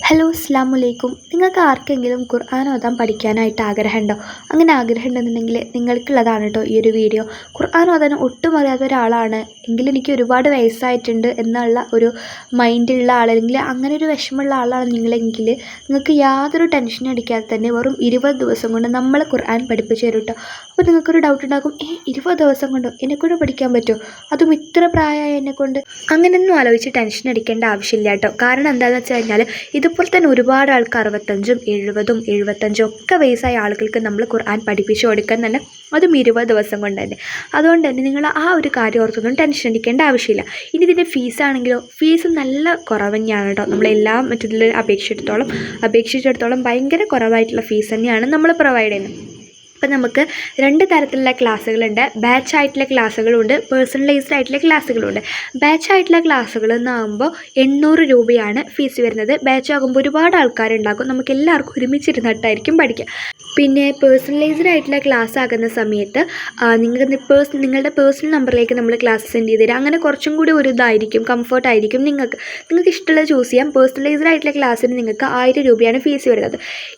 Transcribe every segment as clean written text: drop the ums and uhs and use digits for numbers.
Hello അസ്സലാമു അലൈക്കും. നിങ്ങൾക്ക് ആർക്കെങ്കിലും ഖുർആൻ ഓതാൻ പഠിക്കാനായിട്ട് ആഗ്രഹമുണ്ടോ? അങ്ങനെ ആഗ്രഹം ഉണ്ടെന്നുണ്ടെങ്കിൽ നിങ്ങൾക്കുള്ളതാണ് കേട്ടോ ഈ ഒരു വീഡിയോ. ഖുർആൻ ഓതാൻ ഒട്ടും അറിയാത്ത ഒരാളാണ് എങ്കിൽ എനിക്ക് ഒരുപാട് വയസ്സായിട്ടുണ്ട് എന്നുള്ള ഒരു മൈൻഡുള്ള ആൾ, അല്ലെങ്കിൽ അങ്ങനെ ഒരു വിഷമമുള്ള ആളാണ് നിങ്ങളെങ്കിൽ നിങ്ങൾക്ക് യാതൊരു ടെൻഷനും അടിക്കാതെ തന്നെ വെറും 20 ദിവസം കൊണ്ട് നമ്മൾ ഖുർആൻ പഠിപ്പിച്ച് തരും കേട്ടോ. അപ്പോൾ നിങ്ങൾക്കൊരു ഡൗട്ട് ഉണ്ടാകും, 20 ദിവസം കൊണ്ടോ എന്നെക്കൊണ്ട് പഠിക്കാൻ പറ്റുമോ, അതും ഇത്ര പ്രായമായ എന്നെക്കൊണ്ട്? അങ്ങനെയൊന്നും ആലോചിച്ച് ടെൻഷൻ അടിക്കേണ്ട ആവശ്യമില്ല കേട്ടോ. കാരണം എന്താണെന്ന് വെച്ച് കഴിഞ്ഞാൽ ഇതുപോലെ തന്നെ ഒരുപാട് ആൾക്ക് 65, 70, 75 ഒക്കെ വയസ്സായ ആളുകൾക്ക് നമ്മൾ ഖുർആൻ പഠിപ്പിച്ചു കൊടുക്കാൻ തന്നെ, അതും 20 ദിവസം കൊണ്ട് തന്നെ. അതുകൊണ്ട് തന്നെ നിങ്ങൾ ആ ഒരു കാര്യം ഓർത്തൊന്നും ടെൻഷൻ അടിക്കേണ്ട ആവശ്യമില്ല. ഇനി ഇതിൻ്റെ ഫീസാണെങ്കിലോ, ഫീസ് നല്ല കുറവ് തന്നെയാണ് കേട്ടോ. നമ്മളെല്ലാം മറ്റുള്ള അപേക്ഷിച്ചിടത്തോളം ഭയങ്കര കുറവായിട്ടുള്ള ഫീസ് തന്നെയാണ് നമ്മൾ പ്രൊവൈഡ് ചെയ്യുന്നത്. ഇപ്പം നമുക്ക് 2 തരത്തിലുള്ള ക്ലാസ്സുകളുണ്ട്. ബാച്ച് ആയിട്ടുള്ള ക്ലാസ്സുകളുണ്ട്, പേഴ്സണലൈസ്ഡ് ആയിട്ടുള്ള ക്ലാസ്സുകളുണ്ട്. ബാച്ച് ആയിട്ടുള്ള ക്ലാസ്സുകൾ എന്നാകുമ്പോൾ 800 രൂപയാണ് ഫീസ് വരുന്നത്. ബാച്ച് ആകുമ്പോൾ ഒരുപാട് ആൾക്കാരുണ്ടാകും, നമുക്ക് എല്ലാവർക്കും ഒരുമിച്ചിരുന്നിട്ടായിരിക്കും പഠിക്കുക. പിന്നെ പേഴ്സണലൈസ്ഡ് ആയിട്ടുള്ള ക്ലാസ് ആകുന്ന സമയത്ത് നിങ്ങളുടെ പേഴ്സണൽ നമ്പറിലേക്ക് നമ്മൾ ക്ലാസ് സെൻഡ് ചെയ്ത് തരാം. അങ്ങനെ കുറച്ചും കൂടി ഒരു ഇതായിരിക്കും, കംഫർട്ടായിരിക്കും. നിങ്ങൾക്ക് ഇഷ്ടമുള്ളത് ചൂസ് ചെയ്യാം. പേഴ്സണലൈസ്ഡ് ആയിട്ടുള്ള ക്ലാസ്സിന് നിങ്ങൾക്ക് 1000 രൂപയാണ് ഫീസ് വരുന്നത്.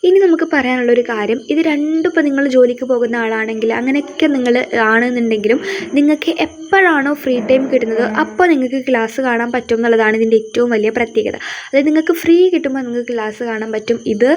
ഇനി നമുക്ക് പറയാനുള്ളൊരു കാര്യം, ഇത് രണ്ടും ഇപ്പോൾ നിങ്ങൾ ജോലിക്ക് പോകുന്ന ആളാണെങ്കിൽ അങ്ങനെയൊക്കെ നിങ്ങൾ ആണെന്നുണ്ടെങ്കിലും നിങ്ങൾക്ക് എപ്പോഴാണോ ഫ്രീ ടൈം കിട്ടുന്നത് അപ്പോൾ നിങ്ങൾക്ക് ക്ലാസ് കാണാൻ പറ്റും എന്നുള്ളതാണ് ഇതിൻ്റെ ഏറ്റവും വലിയ പ്രത്യേകത. അതായത് നിങ്ങൾക്ക് ഫ്രീ കിട്ടുമ്പോൾ നിങ്ങൾക്ക് ക്ലാസ് കാണാൻ പറ്റും. ഇത്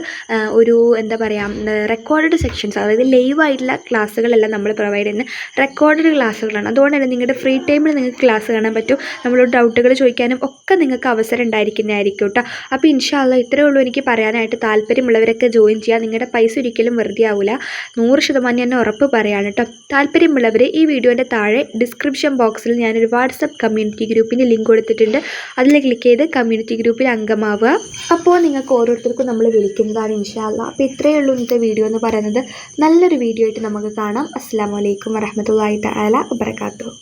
ഒരു എന്താ പറയുക, റെക്കോർഡഡ് സെക്ഷൻസ്, അതായത് ലൈവായിട്ടുള്ള ക്ലാസ്സുകളെല്ലാം നമ്മൾ പ്രൊവൈഡ് ചെയ്യുന്ന റെക്കോർഡഡ് ക്ലാസ്സുകളാണ്. അതുകൊണ്ട് തന്നെ നിങ്ങളുടെ ഫ്രീ ടൈമിൽ നിങ്ങൾക്ക് ക്ലാസ് കാണാൻ പറ്റും. നമ്മളോട് ഡൗട്ടുകൾ ചോദിക്കാനും ഒക്കെ നിങ്ങൾക്ക് അവസരം ഉണ്ടായിരിക്കുന്നതായിരിക്കും കേട്ടോ. അപ്പോൾ ഇൻഷാ അല്ലാഹ് ഇത്രയേ ഉള്ളൂ എനിക്ക് പറയാനായിട്ട്. താല്പര്യമുള്ളവരൊക്കെ ജോയിൻ ചെയ്യുക. നിങ്ങളുടെ പൈസ ഒരിക്കലും വെറുതെ ആവില്ല, 100% തന്നെ ഉറപ്പ് പറയുകയാണ് കേട്ടോ. താല്പര്യമുള്ളവർ ഈ വീഡിയോൻ്റെ താഴെ ഡിസ്ക്രിപ്ഷൻ ബോക്സിൽ ഞാനൊരു വാട്സപ്പ് കമ്മ്യൂണിറ്റി ഗ്രൂപ്പിൻ്റെ ലിങ്ക് കൊടുത്തിട്ടുണ്ട്. അതിൽ ക്ലിക്ക് ചെയ്ത് കമ്മ്യൂണിറ്റി ഗ്രൂപ്പിൽ അംഗമാവുക. അപ്പോൾ നിങ്ങൾക്ക് ഓരോരുത്തർക്കും നമ്മൾ വിളിക്കുന്നതാണ് ഇൻഷാ അല്ലാഹ്. അപ്പോൾ ഇത്രയേ ഉള്ളൂ ഇന്നത്തെ വീഡിയോ എന്ന് പറയുന്നത്. നല്ലൊരു വീഡിയോ ആയിട്ട് നമുക്ക് കാണാം. അസ്സലാമു അലൈക്കും വറഹ്മത്തുള്ളാഹി തആല വബറകാതുഹു.